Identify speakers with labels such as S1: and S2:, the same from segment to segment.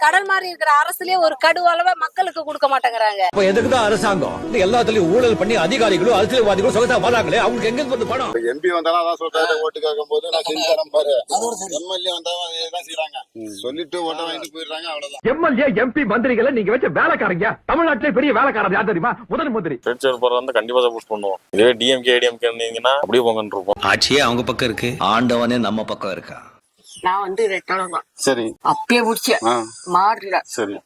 S1: கடல் மாதிரி இருக்கிற அரசுலயே ஒரு கடுவளவை மக்களுக்கு கொடுக்க மாட்டேங்கிறாங்க.
S2: எதுக்குதான் அரசாங்கம் எல்லாத்துலயும் ஊழல் பண்ணி அதிகாரிகளும் அரசியல்வாதிகளும் சொகசா வராங்களே, அவங்களுக்கு எங்க இருந்து பணம்?
S3: எம்பி வந்தாலும் அதான் சொல்றாரு, ஓட்டு கேட்கும் போது நான் செஞ்சு தரேன் பாரு. எம்எல்ஏ வந்தாலும் அதான் செய்யறாங்க, சொல்லிட்டு ஓட்ட வாங்கிட்டு போயிடுறாங்க, அவ்வளவுதான்.
S2: எம்எல்ஏ எம்பி மந்திரிகளை நீங்க வச்ச வேலைக்காரங்க தமிழ்நாட்டிலே பெரிய வேலைக்காரர் யார் தெரியுமா? முதல் மந்திரி.
S4: போறது கண்டிப்பா சப்போர்ட் பண்ணுவோம். இதே டிஎம்கே ஏடிஎம்கே அப்படியே போங்கன்னு இருப்போம்.
S5: ஆட்சியே அவங்க பக்கம் இருக்கு, ஆண்டவனே நம்ம பக்கம் இருக்கா.
S1: நான் வந்து ரெட்டளம் தான்.
S3: சரி,
S1: அப்பயே முடிச்சேன் மாறல.
S3: சரி,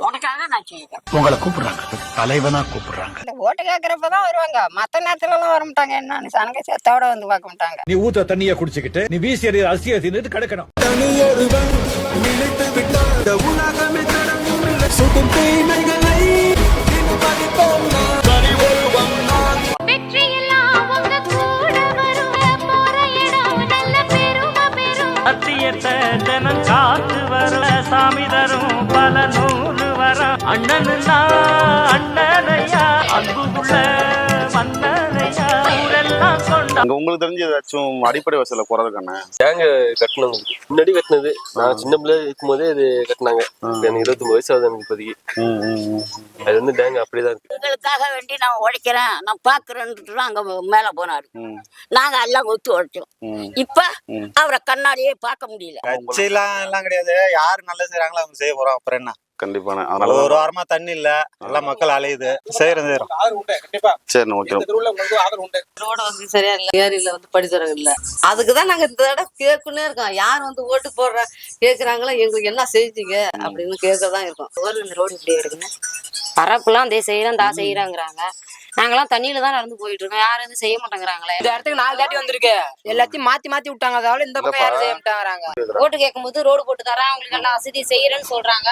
S1: உனக்காக நான் செய்யறேன்.
S5: உங்களை கூப்பிடுறாங்க, தலைவனா கூப்பிடுறாங்க.
S1: இந்த ஓட்டு கேட்கறப்பதான் வருவாங்க, மத்த நேரத்துல எல்லாம் வர மாட்டாங்க. என்ன சனங்க செத்தோட வந்து பார்க்க மாட்டாங்க.
S2: நீ ஊத்த தண்ணிய குடிச்சுக்கிட்டு நீ வீசி எறிய அரிசியை தின்னுட்டு கிடக்கணும்.
S6: ஜனம் காத்து வர சாமி தரும் பல நூறு வர அண்ணனுனா அண்ணனையா அன்புள்ள மன்னனையா ஊரெல்லாம் கொண்டா.
S3: உங்களுக்கு தெரிஞ்ச ஏதாச்சும் அடிப்படை வசதியில குறதுக்கான
S4: டேங்க் கட்டணும், முன்னாடி கட்டினது. நான் சின்ன பிள்ளை இருக்கும் போதே இது கட்டினாங்க. எனக்கு 29 வயசு ஆகுது எனக்கு இப்போதைக்கு. அது வந்து டேங்க் அப்படியேதான் இருக்கு.
S1: எங்களுக்காக வேண்டி நான் உழைக்கிறேன், நான் பாக்குறேன்னு அங்க மேல போனாரு. நாங்க எல்லாம் ஒத்து உழைச்சோம். இப்ப அவரை கண்ணாடியே பார்க்க முடியல.
S7: கட்சியெல்லாம் எல்லாம் கிடையாது, யாரு நல்லது செய்யறாங்களோ அவங்க செய்ய போறோம். அப்புறம் என்ன,
S3: கண்டிப்பா
S7: ஒரு வாரமா தண்ணி இல்ல, எல்லா மக்கள் அலையுது. செய்யறோம்.
S3: சரி, ஓகே.
S1: ரோட வந்து சரியா இல்ல, ஏரியில வந்து படித்தரம் இல்ல. அதுக்குதான் நாங்க இந்த தடவை கேட்குன்னே இருக்கோம். யார் வந்து ஓட்டு போடுற கேக்குறாங்களோ, எங்களுக்கு என்ன செஞ்சீங்க அப்படின்னு கேட்கறதான் இருக்கும். இந்த ரோடு இப்படி இருக்குன்னு பரப்புலாம் அதே செய்யறோம் தான் செய்யறாங்கிறாங்க. நாங்கெல்லாம் தண்ணியில தான் நடந்து போயிட்டு இருக்கோம், யாரும் எதுவும் செய்ய மாட்டேங்கிறாங்களே. இந்த இடத்துக்கு 4 தாட்டி வந்திருக்கு, எல்லாத்தையும் மாத்தி மாத்தி விட்டாங்க. அதாவது இந்த பக்கம் யாரும் செய்ய மாட்டாங்க. ஓட்டு கேட்கும் போது ரோடு போட்டு தரேன், அவங்களுக்கு எல்லாம் வசதி செய்யறேன்னு சொல்றாங்க.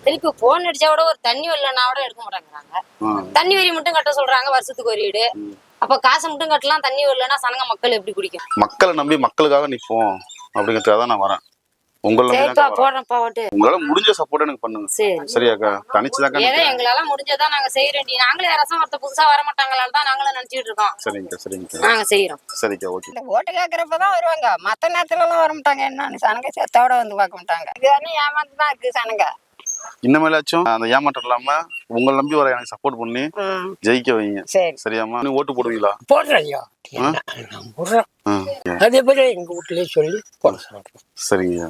S1: திருப்பி போன் அடிச்சா கூட ஒரு தண்ணி வரலன்னா கூட எடுக்க மாட்டேங்கிறாங்க. தண்ணி வரி மட்டும் கட்ட சொல்றாங்க, வருஷத்துக்கு ஒரு வீடு. அப்ப காசு மட்டும் கட்டலாம், தண்ணி வரலன்னா சனங்க மக்கள் எப்படி குடிக்கும்?
S3: மக்களை நம்பி மக்களுக்காக நிப்போம் அப்படிங்கிறதுக்காக தான் நான் வரேன். உங்களால முடிஞ்ச சப்போர்ட் எனக்கு பண்ணுங்க. சரியாக்கா, தனிச்சுதான்
S1: எங்களால முடிஞ்சதான் நாங்க செய்யறோம். நாங்களே ரசம் ஒருத்த புதுசா வர மாட்டாங்களான்னு தான் நாங்களும் நினைச்சிட்டு இருக்கோம்.
S3: சரிங்க, சரிங்க,
S1: நாங்க செய்யறோம்.
S3: சரிக்கா, ஓகே.
S1: ஓட்டு கேட்கறப்பதான் வருவாங்க, மத்த நேரத்துல எல்லாம் வர மாட்டாங்க. என்ன சனங்க செத்தோட வந்து பார்க்க மாட்டாங்க. இது ஏமாந்துதான் இருக்கு சனங்க.
S3: இன்னமேலாச்சும் அந்த ஏமாற்றம் இல்லாம உங்களை நம்பி வர எனக்கு சப்போர்ட் பண்ணி ஜெயிக்க வைங்க. சரியாமா? நீ ஓட்டு போடுவீங்களா?
S8: போடுறேன். அதே போல எங்க வீட்டுலயே சொல்லி போட சொல்றேன்.
S3: சரிங்க,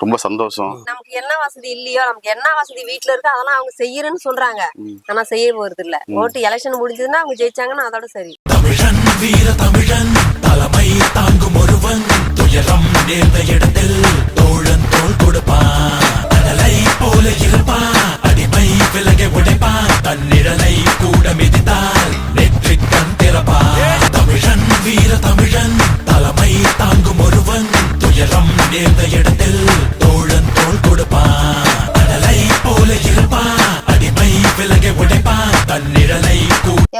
S3: ரொம்ப சந்தோஷம்.
S1: நமக்கு என்ன வசதி இல்லையோ, நமக்கு என்ன வசதி வீட்டுல இருக்கு அதெல்லாம் அவங்க செய்யறேன்னு சொல்றாங்க. ஆனா செய்ய போறது இல்ல. ஓட்டு எலெக்ஷன் முடிஞ்சதுன்னா அவங்க ஜெயிச்சாங்கன்னா அதோட சரி.
S5: தமிழன் வீர தமிழன் தலைமை தாங்கும் ஒருவன் துயரம் நேர்ந்த இடத்தில் தோழன் தோள் கொடுப்பான். கடலை போல இருப்பான், அடிமை விலகை உடைப்பான். தன்னிழலை கூட மிதித்தால் நெற்றி கண் திறப்பான். தமிழன் வீர தமிழன் தலைமை தாங்கும் ஒருவன் துயரம் நேர்ந்த இடத்தில் தோழன் தோள் கொடுப்பான். கடலை போல இருப்பான், அடிமை விலகை உடைப்பான். தன்னிழலை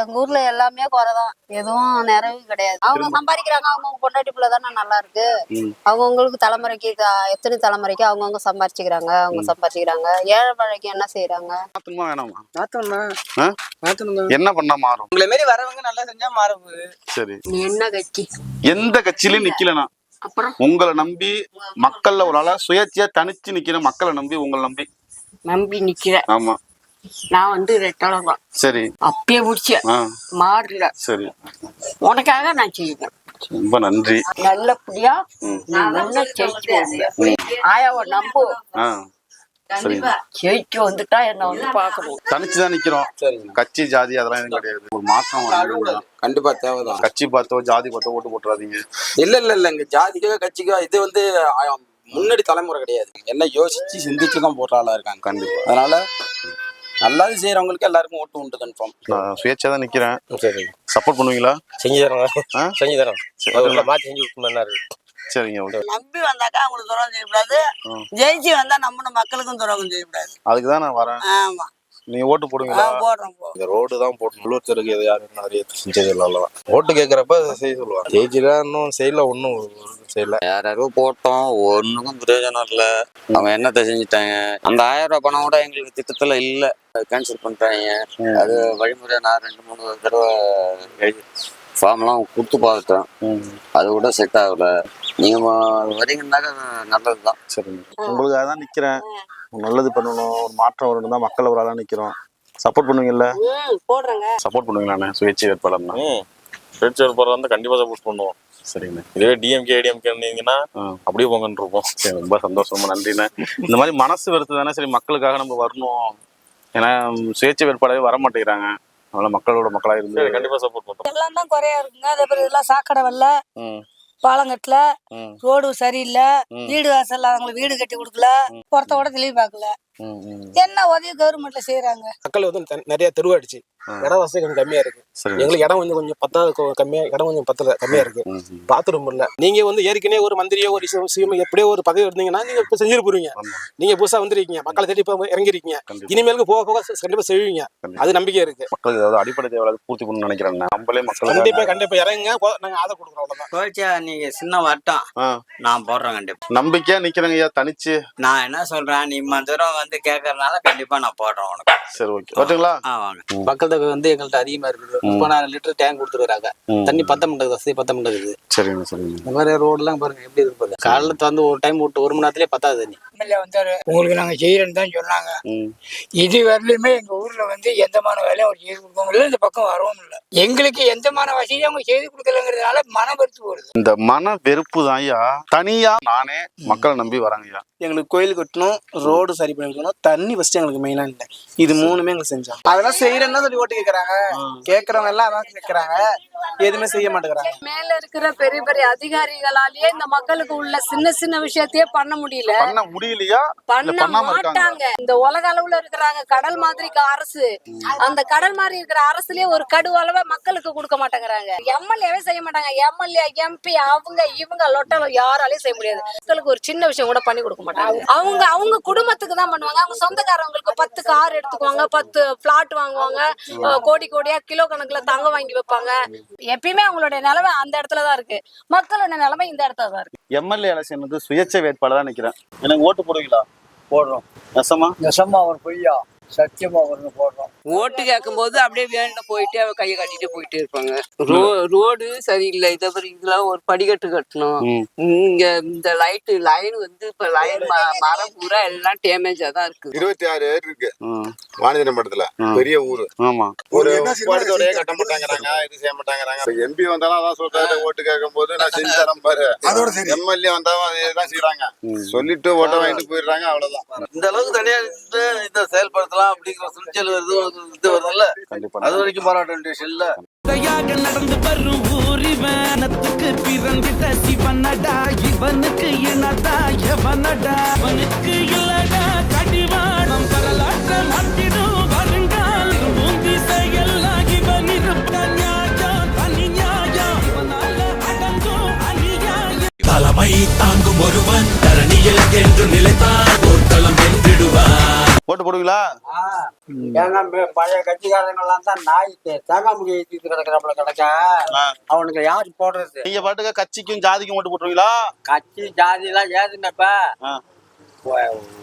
S1: எங்க ஊர்ல எல்லாமே குறைதான், எதுவும் நிறைவு கிடையாது. அவங்க சம்பாதிக்கிறாங்க, அவங்க பொண்டாட்டி பிள்ளை தானே நல்லா இருக்கு. அவங்கவுங்களுக்கு தலைமுறைக்கு எத்தனை தலைமுறைக்கு அவங்கவுங்க சம்பாதிச்சுக்கிறாங்க. அவங்க சம்பாதிச்சுக்கிறாங்க. ஏழை பழைக்கு என்ன செய்யறாங்க?
S3: என்ன பண்ணா மாறும்?
S7: உங்களை மாரி வரவங்க நல்லா செஞ்சா மாறும்.
S3: சரி,
S1: நீ என்ன கட்சி?
S3: எந்த கட்சியிலும் நிக்கலனா
S1: அப்புறம்
S3: உங்களை நம்பி மக்கள்ல ஒரு ஆளா சுயேட்சையா தனிச்சு நிக்கிற மக்களை நம்பி உங்களை
S1: நம்பி நிக்கிறேன்.
S3: ஆமா,
S1: நான் வந்து ரெட்டளம் தான்.
S3: சரி,
S1: அப்பயே முடிச்சேன் மாறல.
S3: சரி,
S1: உனக்காக நான் செய்வேன்.
S3: ரொம்ப நன்றி.
S1: நல்லபடியா என்ன ஜெயிச்சு ஆயாவை நம்பு. ஜெயிச்சு வந்துட்டா என்ன வந்து பாக்கணும்.
S3: தனிச்சுதான் நிக்கிறோம். கட்சி ஜாதி அதெல்லாம் எதுவும் கிடையாது. ஒரு மாற்றம்
S7: கண்டிப்பா தேவைதான்.
S3: கட்சி பார்த்தோ ஜாதி பார்த்தோ ஓட்டு போட்டுறாதீங்க.
S7: இல்ல இங்க ஜாதிக்கோ கட்சிக்கோ இது வந்து முன்னாடி தலைமுறை கிடையாது. என்ன யோசிச்சு சிந்திச்சுதான் போடுற ஆளா இருக்காங்க. கண்டிப்பா. அதனால நல்லாது செய்யறவங்களுக்கு எல்லாருக்கும் ஓட்டு உண்டு. கன்ஃபார்ம்.
S3: நான் சுயேட்சையா தான் நிக்கிறேன்.
S4: சரி,
S3: சப்போர்ட் பண்ணுவீங்களா?
S4: செஞ்சு தரோம், செஞ்சு தரோம். மாற்றி செஞ்சு கொடுக்கணும்.
S3: சரிங்க, ஓகே.
S1: நம்பி வந்தாக்கா அவங்களுக்கு துரோகம் செய்யக்கூடாது, ஜெயிச்சு வந்தா நம்ம மக்களுக்கும் துரோகம் செய்யக்கூடாது.
S3: அதுக்குதான் நான் வரேன்.
S1: ஆமா,
S3: நீங்க ஓட்டு போடுவீங்களா?
S1: போடுறோம்.
S4: இந்த ரோடு தான் போட்டு உள்ளூர் தெருக்கு யாரும் நிறைய செஞ்சது இல்ல. ஓட்டு கேட்கறப்ப செய்ய சொல்லுவாங்க. ஜெயிச்சுதான் இன்னும் செய்யல, ஒன்னும் செய்யல.
S9: யாரும் போட்டோம், ஒண்ணுக்கும் பிரயோஜனம் இல்ல. அவங்க என்னத்தை செஞ்சுட்டாங்க? அந்த 1000 ரூபாய் பணம் கூட எங்களுக்கு திட்டத்துல இல்ல, கேன்சல் பண்றாங்க. அது வழிமுறை நான் 2-3 தடவை ஃபார்ம்லாம் கொடுத்து பார்த்துட்டேன், அது கூட செட் ஆகல. நீங்க வரீங்கன்னாக்க நல்லதுதான்.
S10: சரிங்க, உங்களுக்காக தான் நிக்கிறேன். நல்லது பண்ணணும், ஒரு மாற்றம் வரணும் தான் மக்கள் ஒரு ஆளா நிக்கிறோம். சப்போர்ட் பண்ணுவீங்கல்ல?
S1: போடுறேங்க.
S10: சப்போர்ட் பண்ணுவீங்களாண்ணே சுயேட்சை வேட்பாளர்னா?
S11: சுயேட்சை வேட்பாளர் வந்து கண்டிப்பா சப்போர்ட் பண்ணுவோம்.
S10: சரிங்கண்ணே.
S11: இதுவே டிஎம்கே ஏடிஎம்கே இருந்தீங்கன்னா அப்படியே போங்கன்னு இருப்போம்.
S10: சரி, ரொம்ப சந்தோஷமா நன்றிண்ணே. இந்த மாதிரி மனசு வெறுத்து தானே சரி மக்களுக்காக நம்ம வரணும். ஏன்னா சுயேட்சை வேட்பாளரே வர மாட்டேங்கிறாங்க. அதனால மக்களோட மக்களா இருந்து
S11: கண்டிப்பா சப்போர்ட் பண்ணுவோம்.
S12: எல்லாம் தான் குறையா இருக்குங்க. அதே மாதிரி இதெல்லாம் சாக்கடை வரல, பாலங்கட்டுல, ரோடு சரியில்லை, வீடு வாசல் இல்லாதவங்களுக்கு வீடு கட்டி கொடுக்கல, பொறுத்த கூட தெளிவு பார்க்கல. என்ன உதவி கவர்மெண்ட்ல செய்யறாங்க?
S8: மக்கள் வந்து நிறைய தெருவாயிடுச்சு. இடம் வசதி கொஞ்சம் கம்மியா இருக்கு. எங்களுக்கு இடம் கொஞ்சம் பத்தாவது கம்மியா, இடம் கொஞ்சம் பத்தல கம்மியா இருக்கு. பாத்ரூம் இல்ல. நீங்க வந்து ஏற்கனவே ஒரு மந்திரியோ ஒரு சிஎம் எப்படியோ ஒரு பதவி இருந்தீங்கன்னா நீங்க இப்ப செஞ்சுட்டு போறீங்க. நீங்க புதுசா வந்திருக்கீங்க, மக்களை தேடி இப்ப இறங்கிருக்கீங்க. இனிமேலுக்கு போக போக கண்டிப்பா செய்வீங்க. அது நம்பிக்கை இருக்கு.
S10: மக்களுக்கு ஏதாவது அடிப்படை தேவை பூர்த்தி பண்ணணும்னு நினைக்கிறேன். நம்மளே மக்கள்
S8: கண்டிப்பா இறங்குங்க. நாங்க ஆதரவு கொடுக்குறோம். அவ்வளவுதான்.
S9: நீங்க சின்ன வட்டம் நான் போடுறேன். கண்டிப்பா
S10: நம்பிக்கையா நிக்கிறேங்க ஐயா தனிச்சு.
S9: நான் என்ன சொல்றேன், நீ இம்மா தூரம் வந்து கேட்கறதுனால கண்டிப்பா நான் போடுறேன் உனக்கு.
S10: சரி, ஓகே, ஓகேங்களா?
S7: வாங்க. மக்கள் தொகை வந்து எங்கள்கிட்ட அதிகமா இருக்குது. 30,000 லிட்டர் டேங்க் கொடுத்துருக்காங்க. தண்ணி பத்த மாட்டேங்குது, வசதி பத்த மாட்டேங்குது.
S10: சரிங்க, சரிங்க.
S7: இந்த மாதிரி ரோடுலாம் பாருங்க எப்படி இருக்கு. காலைல வந்து ஒரு டைம் விட்டு 1 மணி நேரத்திலே பத்தாது தண்ணி.
S8: வந்தாரு, உங்களுக்கு நாங்க செய்யறேன்னு தான் சொன்னாங்க. இது வரலுமே எங்க ஊர்ல வந்து எந்தமான வேலையும் அவர் செய்து கொடுக்கவும் இல்லை, இந்த பக்கம் வரவும் இல்லை. எங்களுக்கு எந்தமான வசதியும் அவங்க செய்து கொடுக்கலங்கிறதுனால மன வெறுத்து போடுது.
S10: இந்த மன வெறுப்பு தான் ஐயா. தனியா நானே மக்களை நம்பி வராங்க ஐயா.
S8: எங்களுக்கு கோயில் கட்டணும், ரோடு சரி பண்ணி கொடுக்கணும், தண்ணி ஃபர்ஸ்ட் எங்களுக்கு மெயினா இல்லை. இது 3மே எங்களுக்கு செஞ்சோம். அதெல்லாம் செய்யறேன்னு சொல்லி ஓட்டு கேட்கறாங்க. கேட்கறவங்க எல்லாம் அதான் கேட்கறாங்க, எதுவுமே செய்ய மாட்டேங்கிறாங்க.
S12: மேல இருக்கிற பெரிய பெரிய அதிகாரிகளாலேயே இந்த மக்களுக்கு உள்ள சின்ன சின்ன விஷயத்தையே பண்ண முடியல.
S10: பண்ண முடியலையா?
S12: பண்ண மாட்டாங்க. இந்த உலக அளவுல இருக்கிறாங்க கடல் மாதிரி அரசு. அந்த கடல் மாதிரி இருக்கிற அரசுலயே ஒரு கடுவளவை மக்களுக்கு கொடுக்க மாட்டேங்கிறாங்க. எம்எல்ஏவே செய்ய மாட்டாங்க. எம்எல்ஏ எம்பி அவங்க இவங்க லொட்டல யாராலையும் செய்ய முடியாது. மக்களுக்கு ஒரு சின்ன விஷயம் கூட பண்ணி கொடுக்க மாட்டாங்க. அவங்க குடும்பத்துக்கு தான் பண்ணுவாங்க. அவங்க சொந்தக்காரங்களுக்கு 10 கார் எடுத்துக்குவாங்க, 10 பிளாட் வாங்குவாங்க, கோடி கோடியா கிலோ கணக்குல தங்கம் வாங்கி வைப்பாங்க. எப்பயுமே அவங்களுடைய நிலைமை அந்த இடத்துலதான் இருக்கு. மக்களோட நிலைமை இந்த இடத்துல தான் இருக்கு.
S10: எம்எல்ஏ எலெக்ஷன் வந்து சுயேட்சை வேட்பாளர் தான் நிக்கிறேன். எனக்கு ஓட்டு போடுவீங்களா? போடுறோம். நெசமா ஒரு பொய்யா சத்தியமா ஒரு போடுறோம்.
S1: ஓட்டு கேட்கும் போது அப்படியே வேணும் போயிட்டு அவ கையை கட்டிட்டு போயிட்டே இருப்பாங்க. ரோடு சரியில்லை, இதெல்லாம் ஒரு படிக்கட்டு கட்டணும். இங்க இந்த லைன் வந்து இப்ப லைன் மரம் பூரா எல்லாம் டேமேஜா தான் இருக்கு.
S3: 26 இருக்கு வாணிஜன மட்டத்துல, பெரிய ஊரு.
S10: ஆமா,
S3: ஒரு பாடத்தோடய கட்ட மாட்டாங்கிறாங்க, இது செய்ய மாட்டாங்கிறாங்க. எம்பி வந்தாலும் அதான் சொல்றாரு, ஓட்டு கேட்கும் போது நான் செஞ்சு தரேன் பாரு. எம்எல்ஏ வந்தாலும் அதேதான் செய்யறாங்க. சொல்லிட்டு ஓட்ட வாங்கிட்டு போயிடுறாங்க, அவ்வளவுதான்.
S9: இந்த அளவுக்கு தனியா இதை செயல்படுத்தலாம் அப்படிங்கிற துணிச்சல் வருது, இது வருதுல்ல. அது வரைக்கும் பாராட்ட வேண்டிய விஷயம் இல்ல.
S5: நடந்து வரும் ஊரிவனத்துக்கு பிறந்திட்ட சிவனடா, இவனுக்கு இனதா எவனடா, அவனுக்கு இல்லடா கடிவாளம் வரலாற்ற மாற்றிடும் வருங்கால் பூந்தி செயல்லாம் இவன் இருப்ப நியாயம் தனி நியாயம், இவனால அடங்கும் அநியாயம். தலைமை தாங்கும் ஒருவன் தரணியில் என்று நிலைத்தான் போர்க்களம் வென்றிடுவான்.
S10: ஓட்டு போடுவீங்களா?
S8: பழைய கட்சிக்காரங்க எல்லாம் தான் நாய்க்கு தேங்காய் முடிய கிடக்குறாப்புல கிடக்க. அவனுக்கு யாரு போடுறது?
S10: நீங்க பாட்டுக்க கட்சிக்கும் ஜாதிக்கும் ஓட்டு போட்டுருவீங்களா?
S8: கட்சி ஜாதி எல்லாம் ஏதுனப்ப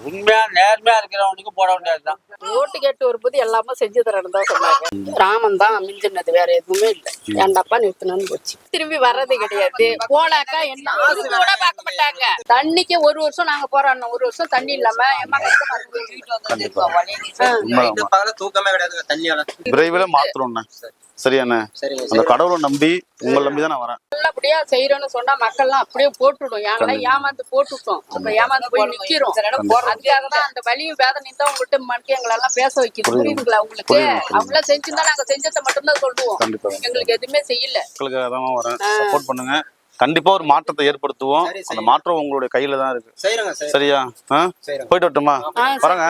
S8: உண்மையா நேர்மையா இருக்கிறவனுக்கு போட வேண்டியதுதான்.
S12: ஓட்டு கேட்டு வரும்போது எல்லாமே செஞ்சு தரேன்னு தான் சொன்னாங்க. ராமன் தான் மிஞ்சினது, வேற எதுவுமே இல்லை. ஏண்டாப்பா நிறுத்தணும்னு போச்சு. திரும்பி வர்றது கிடையாது. போனாக்கா என்ன கூட பார்க்க மாட்டாங்க. தண்ணிக்கு 1 வருஷம் நாங்க போராடணும். 1 வருஷம் தண்ணி இல்லாம
S8: தூக்கமே கிடையாது தண்ணியால.
S10: விரைவில் மாத்துறோம்ண்ணே. சரியாண்ணே? அந்த கடவுளை நம்பி உங்களை நம்பி தான் நான் வரேன்.
S12: நல்லபடியா செய்யறோம்னு சொன்னா மக்கள்லாம் அப்படியே போட்டுடும். ஏமாந்து போட்டுட்டோம், இப்ப ஏமாந்து போய் நிக்கிறோம். அதுக்காக தான் அந்த வலியும் வேதனையும் தான் உங்கள்கிட்ட மனுக்கு எங்களெல்லாம் பேச வைக்குது. புரியுதுங்களா உங்களுக்கு? அவ்வளவு செஞ்சுதான் நாங்க செஞ்சதை மட்டும்தான் சொல்லுவோம். எங்களுக்கு எதுவுமே செய்யல. மக்களுக்காக தான் வரேன்.
S10: சப்போர்ட் பண்ணுங்க. கண்டிப்பா ஒரு மாற்றத்தை ஏற்படுத்துவோம். அந்த மாற்றம் உங்களுடைய கையில தான் இருக்கு. சரியா? போயிட்டு வரட்டுமா? வரங்க.